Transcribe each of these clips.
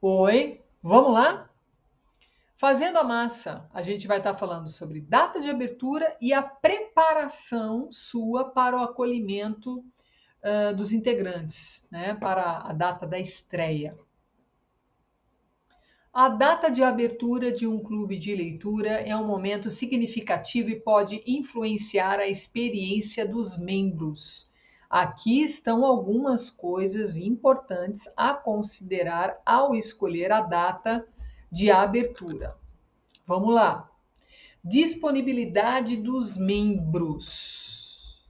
Oi, vamos lá? Fazendo a massa, a gente vai estar falando sobre data de abertura e a preparação sua para o acolhimento dos integrantes, né? Para a data da estreia. A data de abertura de um clube de leitura é um momento significativo e pode influenciar a experiência dos membros. Aqui estão algumas coisas importantes a considerar ao escolher a data de abertura. Vamos lá. Disponibilidade dos membros.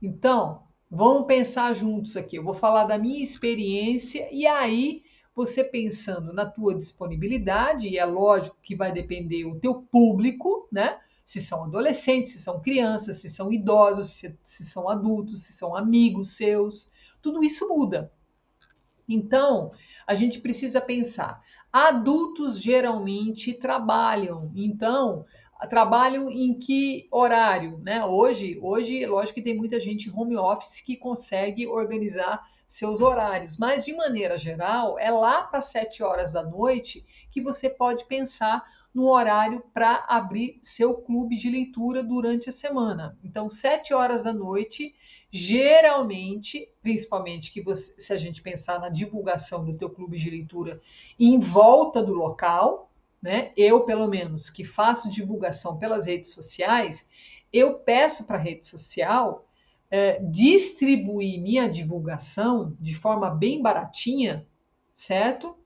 Então, vamos pensar juntos aqui. Eu vou falar da minha experiência e aí você pensando na tua disponibilidade, e é lógico que vai depender o teu público, né? Se são adolescentes, se são crianças, se são idosos, se são adultos, se são amigos seus, tudo isso muda. Então, a gente precisa pensar. Adultos geralmente trabalham, então trabalham em que horário, né? Hoje, lógico que tem muita gente home office que consegue organizar seus horários, mas de maneira geral, é lá para 7 horas da noite que você pode pensar no horário para abrir seu clube de leitura durante a semana. Então, 7 horas da noite geralmente, principalmente que você, se a gente pensar na divulgação do teu clube de leitura em volta do local, né? Eu, pelo menos, que faço divulgação pelas redes sociais, eu peço para a rede social distribuir minha divulgação de forma bem baratinha, certo?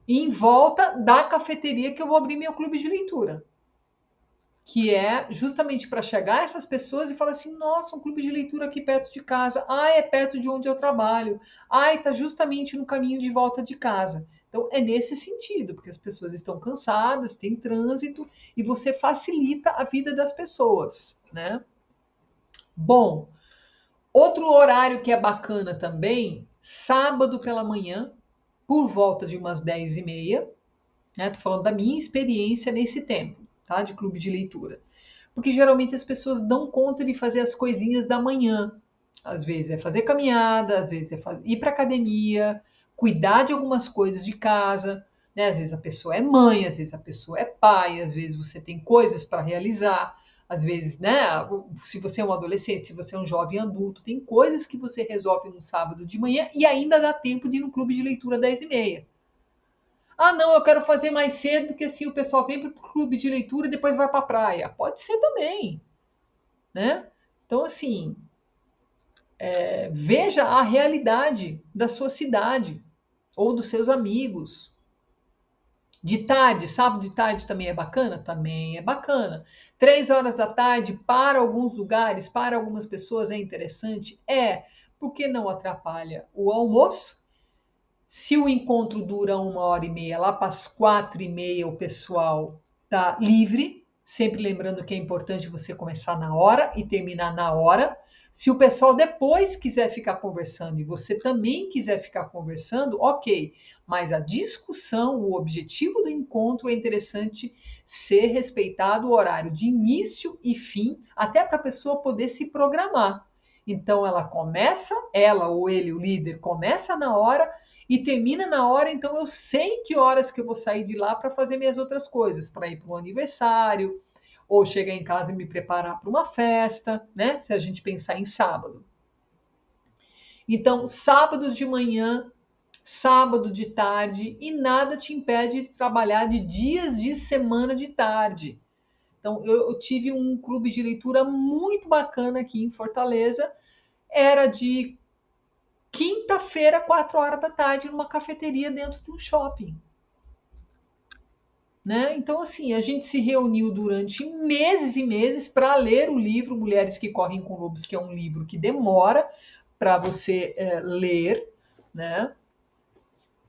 Em volta da cafeteria que eu vou abrir meu clube de leitura, que é justamente para chegar a essas pessoas e falar assim: nossa, um clube de leitura aqui perto de casa, ah, é perto de onde eu trabalho, ah, está justamente no caminho de volta de casa. Então é nesse sentido, porque as pessoas estão cansadas, tem trânsito e você facilita a vida das pessoas, né? Bom, outro horário que é bacana também, sábado pela manhã, por volta de umas 10h30, né? Tô falando da minha experiência nesse tempo, tá? De clube de leitura. Porque geralmente as pessoas dão conta de fazer as coisinhas da manhã. Às vezes é fazer caminhada, às vezes é ir para academia, cuidar de algumas coisas de casa, né? Às vezes a pessoa é mãe, às vezes a pessoa é pai, às vezes você tem coisas para realizar, às vezes, né? Se você é um adolescente, se você é um jovem adulto, tem coisas que você resolve no sábado de manhã e ainda dá tempo de ir no clube de leitura 10h30. Ah, não, eu quero fazer mais cedo, porque assim o pessoal vem para o clube de leitura e depois vai para a praia. Pode ser também, né? Então, assim, veja a realidade da sua cidade ou dos seus amigos. De tarde, sábado de tarde também é bacana? Também é bacana. 3 horas da tarde, para alguns lugares, para algumas pessoas é interessante? É, porque não atrapalha o almoço. Se o encontro dura 1h30, lá para as 4h30 o pessoal tá livre, sempre lembrando que é importante você começar na hora e terminar na hora. Se o pessoal depois quiser ficar conversando e você também quiser ficar conversando, ok. Mas a discussão, o objetivo do encontro é interessante ser respeitado o horário de início e fim, até para a pessoa poder se programar. Então ela começa, ela ou ele, o líder, começa na hora e termina na hora, então eu sei que horas que eu vou sair de lá para fazer minhas outras coisas, para ir para um aniversário, ou chegar em casa e me preparar para uma festa, né? Se a gente pensar em sábado. Então, sábado de manhã, sábado de tarde, e nada te impede de trabalhar de dias de semana de tarde. Então, eu tive um clube de leitura muito bacana aqui em Fortaleza, era de quinta-feira, 4 horas da tarde, numa cafeteria dentro de um shopping. Né? Então, assim, a gente se reuniu durante meses e meses para ler o livro Mulheres que Correm com Lobos, que é um livro que demora para você ler, né?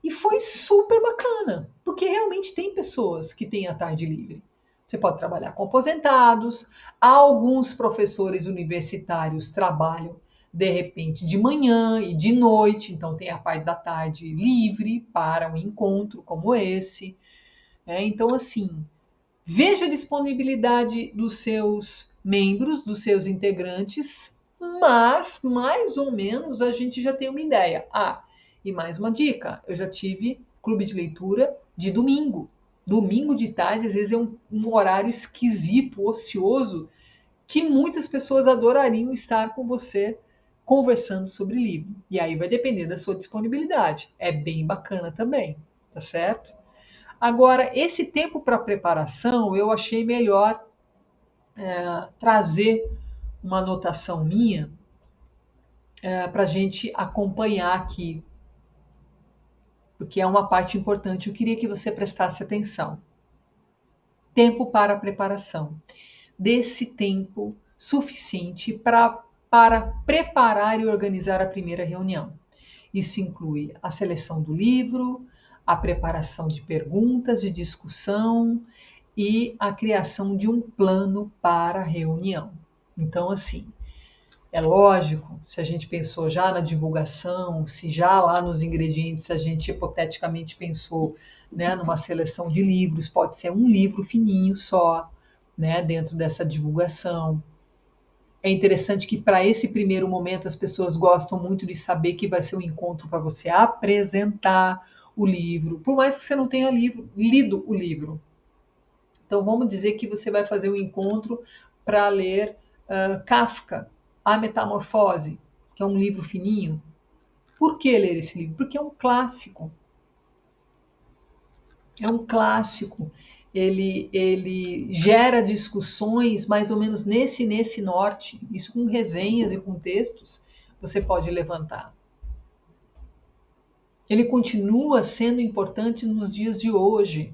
E foi super bacana, porque realmente tem pessoas que têm a tarde livre. Você pode trabalhar com aposentados, alguns professores universitários trabalham de repente de manhã e de noite, então tem a parte da tarde livre para um encontro como esse. Então, assim, veja a disponibilidade dos seus membros, dos seus integrantes, mas mais ou menos a gente já tem uma ideia. Ah, E mais uma dica, eu já tive clube de leitura de domingo. Domingo de tarde, às vezes é um horário esquisito, ocioso, que muitas pessoas adorariam estar com você conversando sobre livro. E aí vai depender da sua disponibilidade. É bem bacana também, tá certo? Agora, esse tempo para preparação, eu achei melhor trazer uma anotação minha para a gente acompanhar aqui, porque é uma parte importante. Eu queria que você prestasse atenção. Tempo para preparação. Desse tempo suficiente para preparar e organizar a primeira reunião. Isso inclui a seleção do livro, a preparação de perguntas de discussão e a criação de um plano para a reunião. Então, assim, é lógico, se a gente pensou já na divulgação, se já lá nos ingredientes a gente hipoteticamente pensou, né, numa seleção de livros, pode ser um livro fininho só, né, dentro dessa divulgação. É interessante que para esse primeiro momento as pessoas gostam muito de saber que vai ser um encontro para você apresentar o livro, por mais que você não tenha lido o livro. Então vamos dizer que você vai fazer um encontro para ler Kafka, A Metamorfose, que é um livro fininho. Por que ler esse livro? Porque é um clássico. É um clássico. Ele gera discussões mais ou menos nesse norte. Isso com resenhas e com textos você pode levantar. Ele continua sendo importante nos dias de hoje.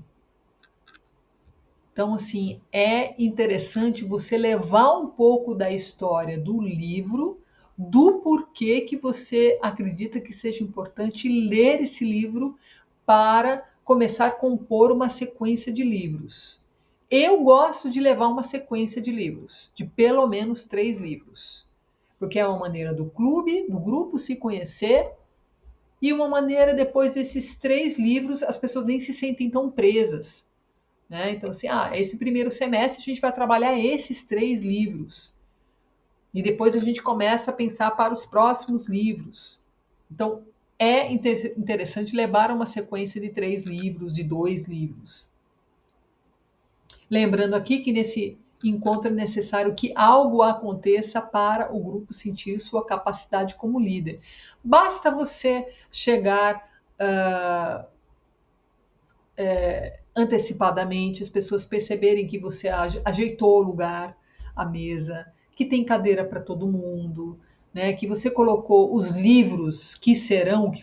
Então, assim, é interessante você levar um pouco da história do livro, do porquê que você acredita que seja importante ler esse livro para começar a compor uma sequência de livros. Eu gosto de levar uma sequência de livros, de pelo menos 3 livros, porque é uma maneira do clube, do grupo se conhecer e uma maneira depois desses 3 livros as pessoas nem se sentem tão presas. Né? Então, assim, esse primeiro semestre a gente vai trabalhar esses 3 livros. E depois a gente começa a pensar para os próximos livros. Então, é interessante levar uma sequência de 3 livros, de 2 livros. Lembrando aqui que nesse encontro é necessário que algo aconteça para o grupo sentir sua capacidade como líder. Basta você chegar antecipadamente, as pessoas perceberem que você ajeitou o lugar, a mesa, que tem cadeira para todo mundo, né? Que você colocou os livros que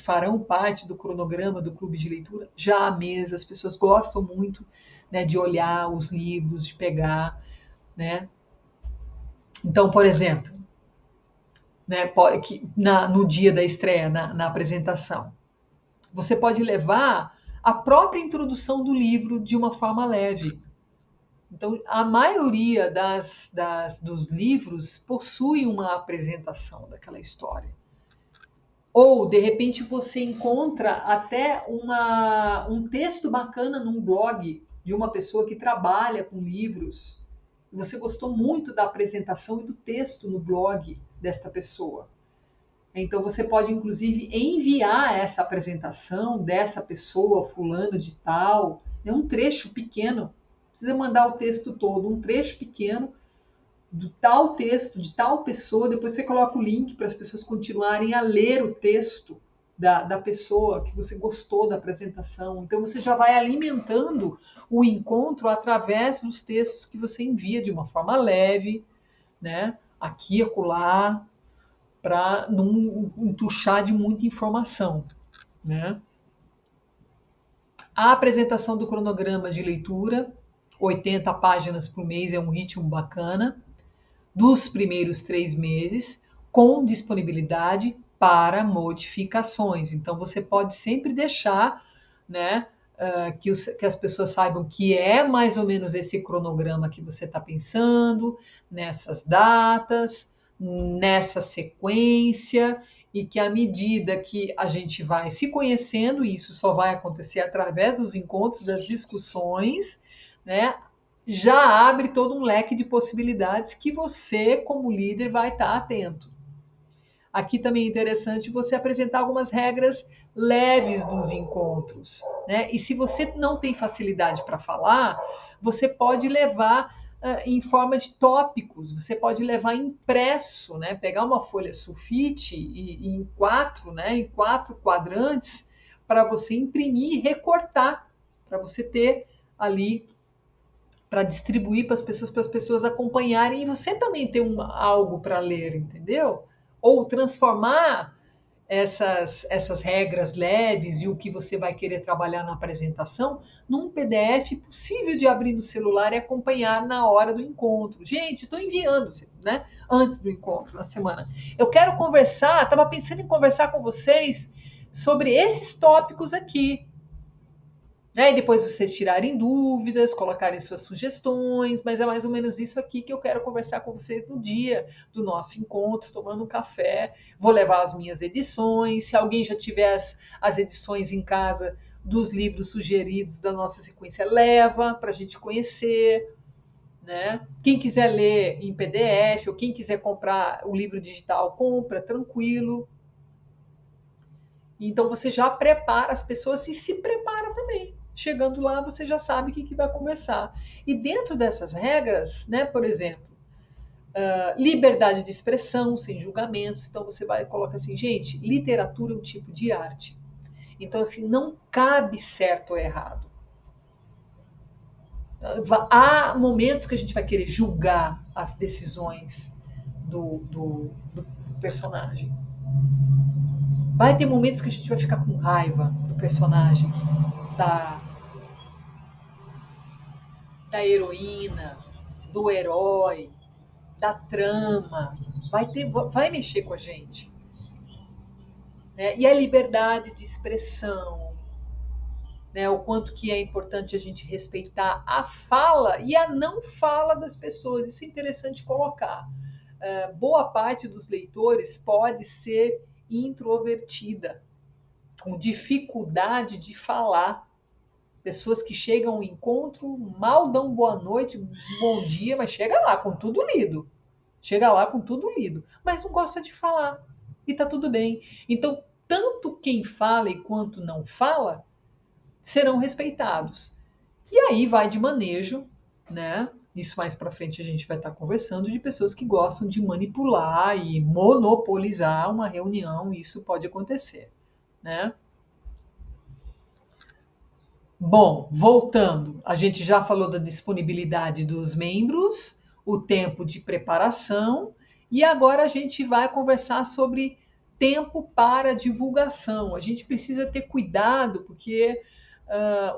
farão parte do cronograma do clube de leitura já à mesa. As pessoas gostam muito, né, de olhar os livros, de pegar, né? Então, por exemplo, né, no dia da estreia, na apresentação, você pode levar a própria introdução do livro de uma forma leve. Então, a maioria dos livros possui uma apresentação daquela história. Ou, de repente, você encontra até um texto bacana num blog de uma pessoa que trabalha com livros. Você gostou muito da apresentação e do texto no blog desta pessoa. Então, você pode, inclusive, enviar essa apresentação dessa pessoa, fulano de tal, é um trecho pequeno. Não precisa mandar o texto todo, um trecho pequeno do tal texto, de tal pessoa. Depois você coloca o link para as pessoas continuarem a ler o texto da pessoa que você gostou da apresentação. Então, você já vai alimentando o encontro através dos textos que você envia de uma forma leve, né? Aqui e acolá, para não entuchar de muita informação, né? A apresentação do cronograma de leitura, 80 páginas por mês, é um ritmo bacana, dos primeiros 3 meses, com disponibilidade para modificações. Então, você pode sempre deixar, né, que as pessoas saibam que é mais ou menos esse cronograma que você está pensando, nessas datas, nessa sequência, e que à medida que a gente vai se conhecendo, e isso só vai acontecer através dos encontros, das discussões, né, já abre todo um leque de possibilidades que você, como líder, vai estar atento. Aqui também é interessante você apresentar algumas regras leves dos encontros, né? E se você não tem facilidade para falar, você pode levar em forma de tópicos, você pode levar impresso, né? Pegar uma folha sulfite e em quatro, né? Em quatro quadrantes para você imprimir e recortar, para você ter ali para distribuir para as pessoas acompanharem e você também ter algo para ler, entendeu? Ou transformar essas regras leves e o que você vai querer trabalhar na apresentação num PDF possível de abrir no celular e acompanhar na hora do encontro. Gente, estou enviando, né? Antes do encontro, na semana. Eu quero conversar, estava pensando em conversar com vocês sobre esses tópicos aqui. Né? E depois vocês tirarem dúvidas, colocarem suas sugestões, mas é mais ou menos isso aqui que eu quero conversar com vocês no dia do nosso encontro, tomando um café. Vou levar as minhas edições. Se alguém já tiver as edições em casa dos livros sugeridos da nossa sequência, leva para a gente conhecer. Né? Quem quiser ler em PDF ou quem quiser comprar o livro digital, compra, tranquilo. Então você já prepara as pessoas e se prepara também. Chegando lá, você já sabe o que vai conversar. E dentro dessas regras, né, por exemplo, liberdade de expressão, sem julgamentos. Então você vai e coloca assim, gente, literatura é um tipo de arte. Então, assim, não cabe certo ou errado. Há momentos que a gente vai querer julgar as decisões do personagem. Vai ter momentos que a gente vai ficar com raiva do personagem, da, da heroína, do herói, da trama. Vai mexer com a gente. Né? E a liberdade de expressão, né? O quanto que é importante a gente respeitar a fala e a não fala das pessoas. Isso é interessante colocar. Boa parte dos leitores pode ser introvertida, com dificuldade de falar. Pessoas que chegam ao encontro, mal dão boa noite, bom dia, mas chega lá com tudo lido. Chega lá com tudo lido, mas não gosta de falar. E tá tudo bem. Então, tanto quem fala e quanto não fala serão respeitados. E aí vai de manejo, né? Isso mais para frente a gente vai estar conversando de pessoas que gostam de manipular e monopolizar uma reunião, isso pode acontecer, né? Bom, voltando, a gente já falou da disponibilidade dos membros, o tempo de preparação, e agora a gente vai conversar sobre tempo para divulgação. A gente precisa ter cuidado, porque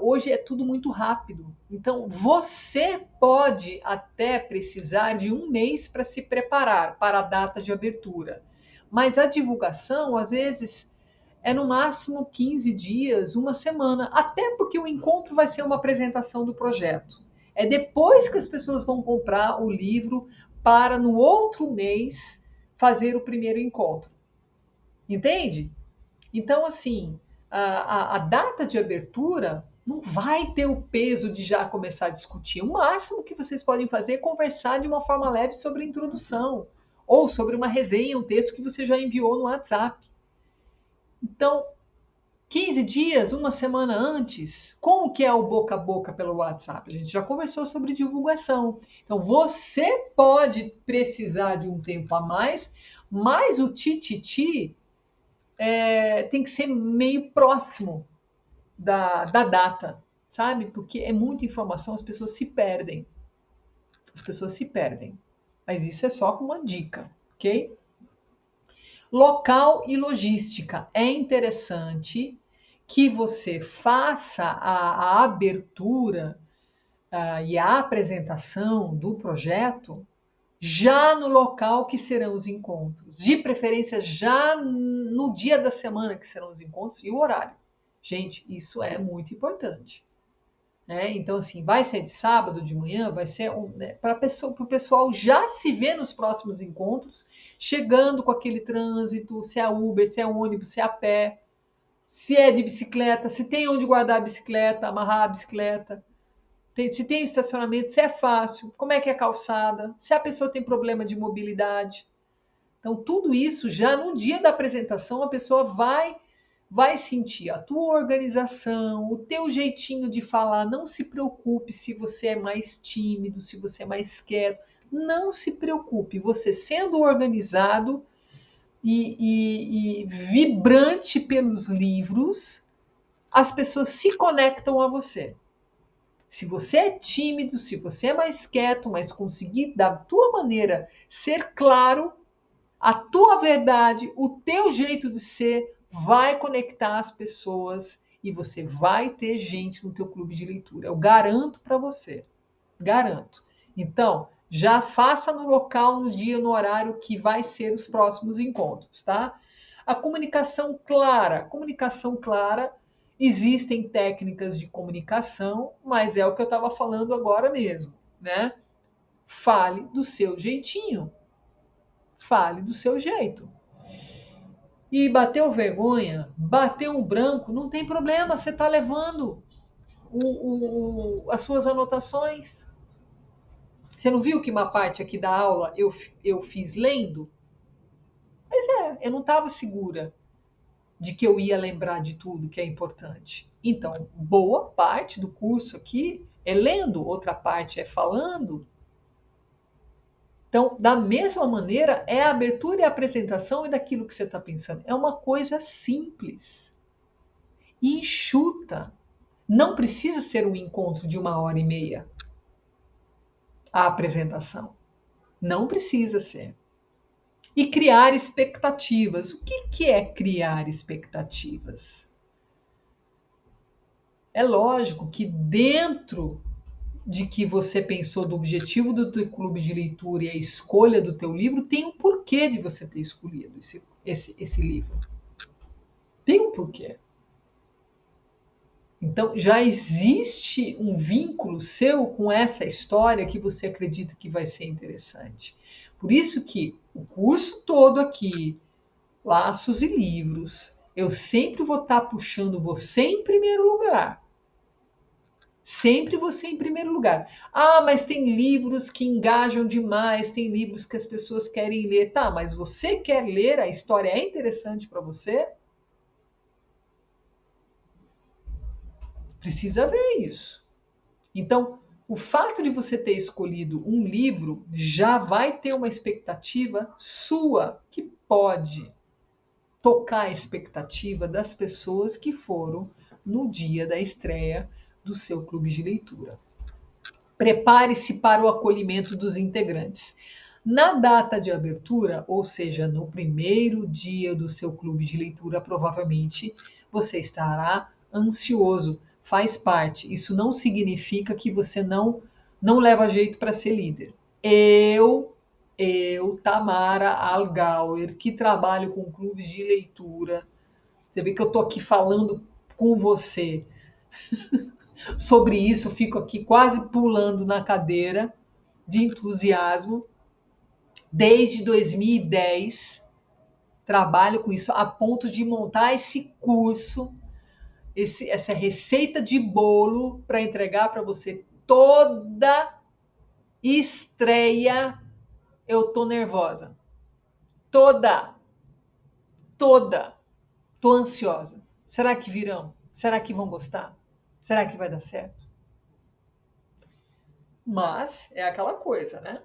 hoje é tudo muito rápido. Então, você pode até precisar de um mês para se preparar para a data de abertura, mas a divulgação, às vezes é no máximo 15 dias, uma semana, até porque o encontro vai ser uma apresentação do projeto. É depois que as pessoas vão comprar o livro para no outro mês fazer o primeiro encontro. Entende? Então, assim, a data de abertura não vai ter o peso de já começar a discutir. O máximo que vocês podem fazer é conversar de uma forma leve sobre a introdução ou sobre uma resenha, um texto que você já enviou no WhatsApp. Então, 15 dias, uma semana antes, como que é o boca a boca pelo WhatsApp? A gente já conversou sobre divulgação. Então, você pode precisar de um tempo a mais, mas o tititi tem que ser meio próximo da data, sabe? Porque é muita informação, as pessoas se perdem. As pessoas se perdem. Mas isso é só como uma dica, ok? Local e logística. É interessante que você faça a abertura e a apresentação do projeto já no local que serão os encontros. De preferência, já no dia da semana que serão os encontros e o horário. Gente, isso é muito importante. Né? Então, assim, vai ser de sábado de manhã, vai ser para o pessoal já se ver nos próximos encontros, chegando com aquele trânsito, se é Uber, se é ônibus, se é a pé, se é de bicicleta, se tem onde guardar a bicicleta, amarrar a bicicleta, se tem estacionamento, se é fácil, como é que é a calçada, se a pessoa tem problema de mobilidade. Então, tudo isso já no dia da apresentação a pessoa vai vai sentir a tua organização, o teu jeitinho de falar. Não se preocupe se você é mais tímido, se você é mais quieto. Não se preocupe. Você sendo organizado e vibrante pelos livros, as pessoas se conectam a você. Se você é tímido, se você é mais quieto, mas conseguir da tua maneira ser claro, a tua verdade, o teu jeito de ser vai conectar as pessoas e você vai ter gente no teu clube de leitura. Eu garanto para você. Garanto. Então, já faça no local, no dia, no horário que vai ser os próximos encontros, tá? A comunicação clara. Comunicação clara. Existem técnicas de comunicação, mas é o que eu estava falando agora mesmo, né? Fale do seu jeitinho. Fale do seu jeito. E bateu vergonha, bateu um branco, não tem problema, você está levando as suas anotações. Você não viu que uma parte aqui da aula eu fiz lendo? Pois é, eu não estava segura de que eu ia lembrar de tudo que é importante. Então, boa parte do curso aqui é lendo, outra parte é falando. Então, da mesma maneira, é a abertura e a apresentação e daquilo que você está pensando. É uma coisa simples e enxuta. Não precisa ser um encontro de 1h30 a apresentação. Não precisa ser. E criar expectativas. O que é criar expectativas? É lógico que dentro de que você pensou do objetivo do teu clube de leitura e a escolha do teu livro, tem um porquê de você ter escolhido esse livro. Tem um porquê. Então, já existe um vínculo seu com essa história que você acredita que vai ser interessante. Por isso que o curso todo aqui, Laços e Livros, eu sempre vou estar puxando você em primeiro lugar. Sempre você em primeiro lugar. Ah, mas tem livros que engajam demais, tem livros que as pessoas querem ler. Tá, mas você quer ler? A história é interessante para você? Precisa ver isso. Então, o fato de você ter escolhido um livro já vai ter uma expectativa sua que pode tocar a expectativa das pessoas que foram no dia da estreia do seu clube de leitura. Prepare-se para o acolhimento dos integrantes. Na data de abertura, ou seja, no primeiro dia do seu clube de leitura, provavelmente você estará ansioso. Faz parte. Isso não significa que você não leva jeito para ser líder. Eu, Tamara Algauer, que trabalho com clubes de leitura, você vê que eu estou aqui falando com você sobre isso, fico aqui quase pulando na cadeira de entusiasmo. Desde 2010, trabalho com isso a ponto de montar esse curso, essa receita de bolo para entregar para você toda estreia. Eu tô nervosa. Toda. Tô ansiosa. Será que virão? Será que vão gostar? Será que vai dar certo? Mas é aquela coisa, né?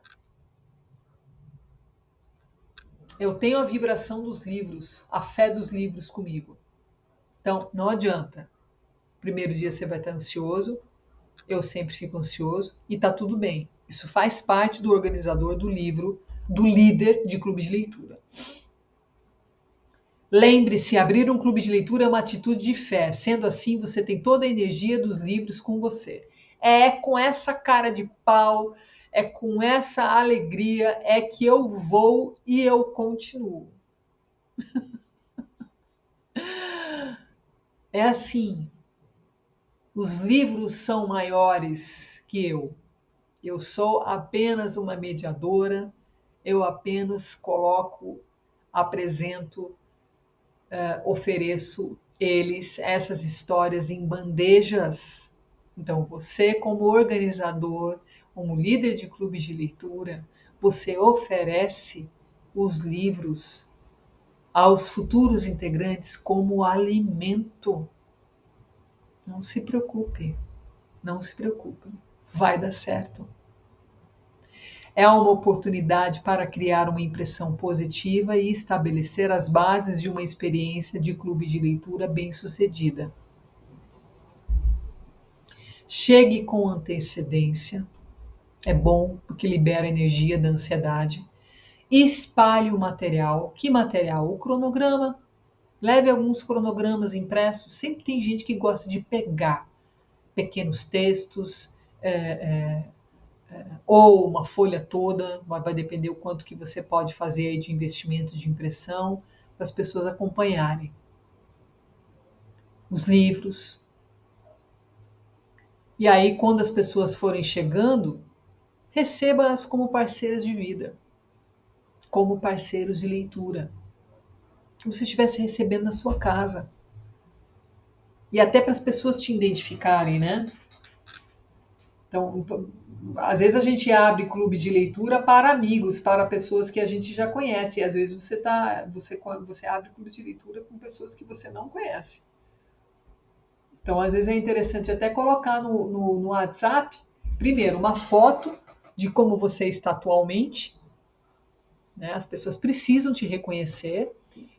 Eu tenho a vibração dos livros, a fé dos livros comigo. Então, não adianta. Primeiro dia você vai estar ansioso, eu sempre fico ansioso e tá tudo bem. Isso faz parte do organizador do livro, do líder de clube de leitura. Lembre-se, abrir um clube de leitura é uma atitude de fé. Sendo assim, você tem toda a energia dos livros com você. É com essa cara de pau, é com essa alegria, é que eu vou e eu continuo. É assim, os livros são maiores que eu. Eu sou apenas uma mediadora, eu apenas coloco, apresento, ofereço essas histórias em bandejas. Então, você, como organizador, como líder de clubes de leitura, você oferece os livros aos futuros integrantes como alimento. Não se preocupe, não se preocupe, vai dar certo. É uma oportunidade para criar uma impressão positiva e estabelecer as bases de uma experiência de clube de leitura bem-sucedida. Chegue com antecedência, é bom porque libera energia da ansiedade. Espalhe o material. Que material? O cronograma. Leve alguns cronogramas impressos. Sempre tem gente que gosta de pegar pequenos textos, ou uma folha toda, vai depender o quanto que você pode fazer aí de investimento de impressão, para as pessoas acompanharem. Os livros. E aí, quando as pessoas forem chegando, receba-as como parceiras de vida, como parceiros de leitura, como se estivesse recebendo na sua casa. E até para as pessoas te identificarem, né? Então, às vezes a gente abre clube de leitura para amigos, para pessoas que a gente já conhece. E às vezes você abre clube de leitura com pessoas que você não conhece. Então, às vezes é interessante até colocar no WhatsApp, primeiro, uma foto de como você está atualmente, né? As pessoas precisam te reconhecer,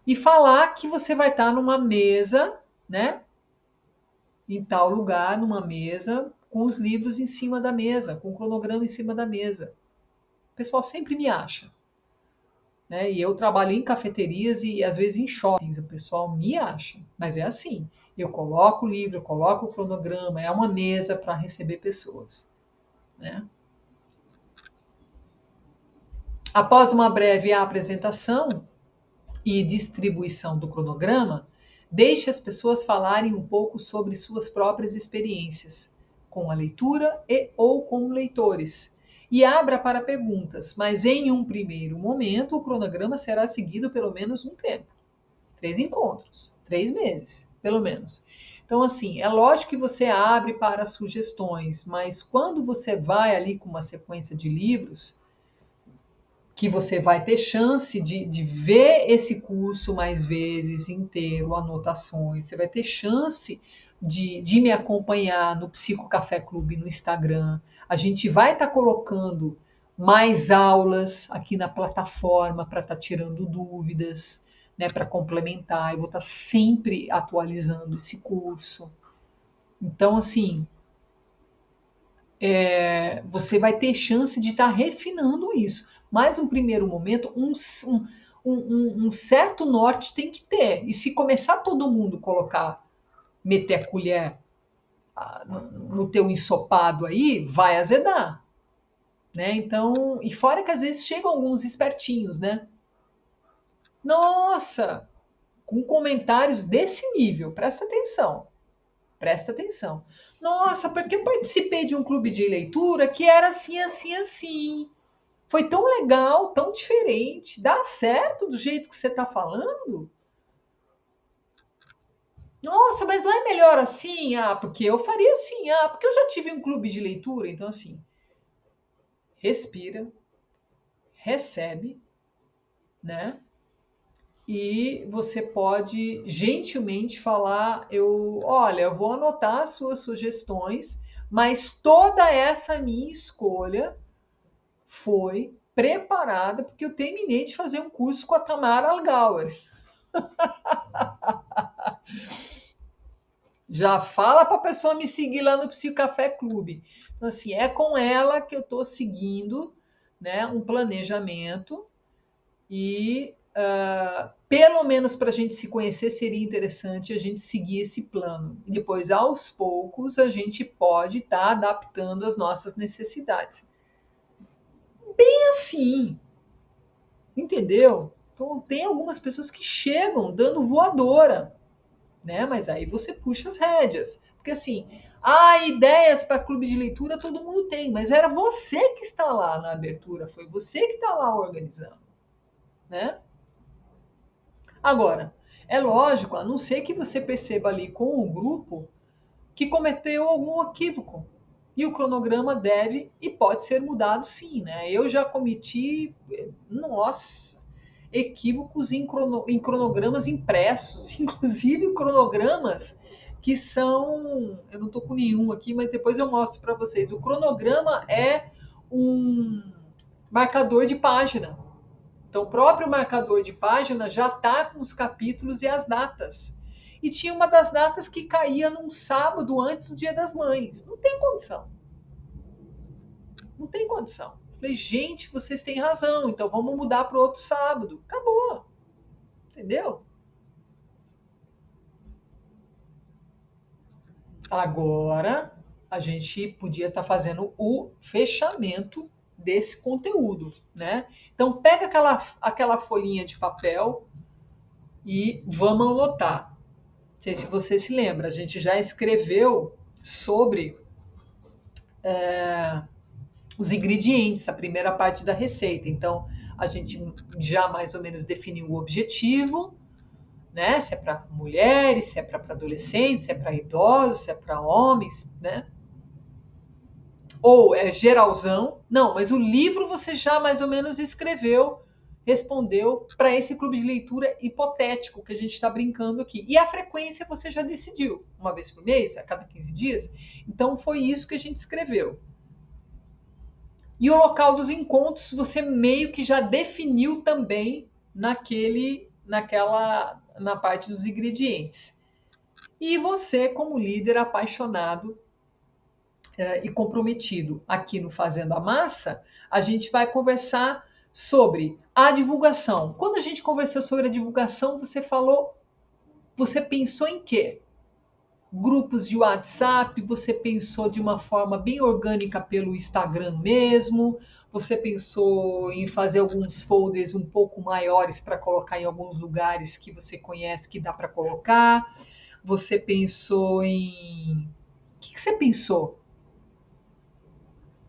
e falar que você vai estar numa mesa, né? Em tal lugar, numa mesa, com os livros em cima da mesa, com o cronograma em cima da mesa. O pessoal sempre me acha. Né? E eu trabalho em cafeterias e às vezes em shoppings, o pessoal me acha. Mas é assim, eu coloco o livro, eu coloco o cronograma, é uma mesa para receber pessoas. Né? Após uma breve apresentação e distribuição do cronograma, deixe as pessoas falarem um pouco sobre suas próprias experiências com a leitura e ou com leitores. E abra para perguntas, mas em um primeiro momento o cronograma será seguido pelo menos um tempo. 3 encontros, 3 meses, pelo menos. Então, assim, é lógico que você abre para sugestões, mas quando você vai ali com uma sequência de livros, que você vai ter chance de ver esse curso mais vezes inteiro, anotações, você vai ter chance de me acompanhar no Psico Café Clube no Instagram. A gente vai estar colocando mais aulas aqui na plataforma para estar tirando dúvidas, né, para complementar. Eu vou estar sempre atualizando esse curso. Então, assim, você vai ter chance de estar refinando isso. Mas no primeiro momento, um certo norte tem que ter. E se começar todo mundo meter a colher no teu ensopado aí, vai azedar. Né? Então, e fora que às vezes chegam alguns espertinhos, né? Nossa, com comentários desse nível, presta atenção. Presta atenção. Nossa, porque eu participei de um clube de leitura que era assim, assim, assim. Foi tão legal, tão diferente. Dá certo do jeito que você está falando? Nossa, mas não é melhor assim? Ah, porque eu faria assim. Ah, porque eu já tive um clube de leitura. Então, assim, respira, recebe, né? E você pode gentilmente falar, olha, eu vou anotar as suas sugestões, mas toda essa minha escolha foi preparada porque eu terminei de fazer um curso com a Tamara Algauer. Já fala para a pessoa me seguir lá no Psico Café Clube. Então, assim, é com ela que eu estou seguindo, né, um planejamento e pelo menos para a gente se conhecer seria interessante a gente seguir esse plano. E depois, aos poucos, a gente pode estar adaptando as nossas necessidades. Bem assim, entendeu? Então, tem algumas pessoas que chegam dando voadora, né? Mas aí você puxa as rédeas. Porque assim, ideias para clube de leitura todo mundo tem, mas era você que está lá na abertura, foi você que está lá organizando, né? Agora, é lógico, a não ser que você perceba ali com o grupo que cometeu algum equívoco. E o cronograma deve e pode ser mudado sim, né? Eu já cometi, nossa, equívocos em cronogramas impressos, inclusive cronogramas que são, eu não estou com nenhum aqui, mas depois eu mostro para vocês. O cronograma é um marcador de página. Então, o próprio marcador de página já está com os capítulos e as datas. E tinha uma das datas que caía num sábado antes do Dia das Mães. Não tem condição. Não tem condição. Falei, gente, vocês têm razão, então vamos mudar para outro sábado. Acabou. Entendeu? Agora, a gente podia estar fazendo o fechamento desse conteúdo, né? Então, pega aquela folhinha de papel e vamos anotar. Não sei se você se lembra, a gente já escreveu sobre os ingredientes, a primeira parte da receita. Então, a gente já mais ou menos definiu o objetivo, né? Se é para mulheres, se é para adolescentes, se é para idosos, se é para homens, né? Ou é geralzão. Não, mas o livro você já mais ou menos escreveu, respondeu para esse clube de leitura hipotético que a gente está brincando aqui. E a frequência você já decidiu, uma vez por mês, a cada 15 dias. Então foi isso que a gente escreveu. E o local dos encontros você meio que já definiu também na parte dos ingredientes. E você, como líder apaixonado e comprometido aqui no Fazendo a Massa, a gente vai conversar sobre a divulgação. Quando a gente conversou sobre a divulgação, você pensou em quê? Grupos de WhatsApp, você pensou de uma forma bem orgânica pelo Instagram mesmo, você pensou em fazer alguns folders um pouco maiores para colocar em alguns lugares que você conhece que dá para colocar, você pensou em... O que você pensou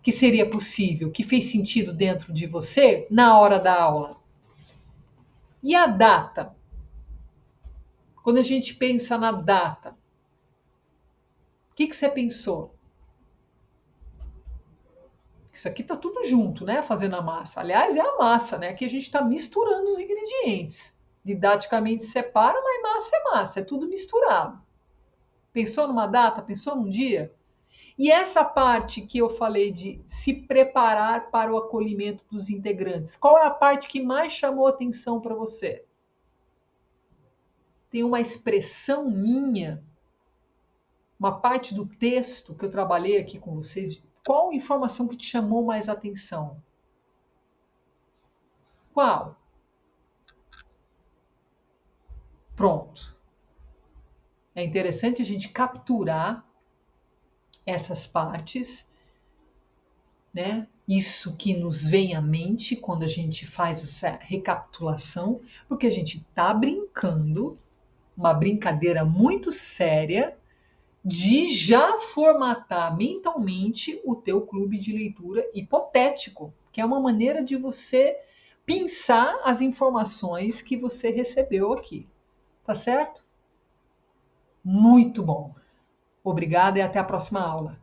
que seria possível, que fez sentido dentro de você na hora da aula? E a data? Quando a gente pensa na data, o que você pensou? Isso aqui tá tudo junto, né? Fazendo a massa. Aliás, é a massa, né? Que a gente está misturando os ingredientes. Didaticamente separa, mas massa, é tudo misturado. Pensou numa data? Pensou num dia? E essa parte que eu falei de se preparar para o acolhimento dos integrantes, qual é a parte que mais chamou atenção para você? Tem uma expressão minha, uma parte do texto que eu trabalhei aqui com vocês. Qual informação que te chamou mais atenção? Qual? Pronto. É interessante a gente capturar essas partes, né? Isso que nos vem à mente quando a gente faz essa recapitulação, porque a gente está brincando, uma brincadeira muito séria, de já formatar mentalmente o teu clube de leitura hipotético, que é uma maneira de você pensar as informações que você recebeu aqui. Tá certo? Muito bom. Obrigada e até a próxima aula.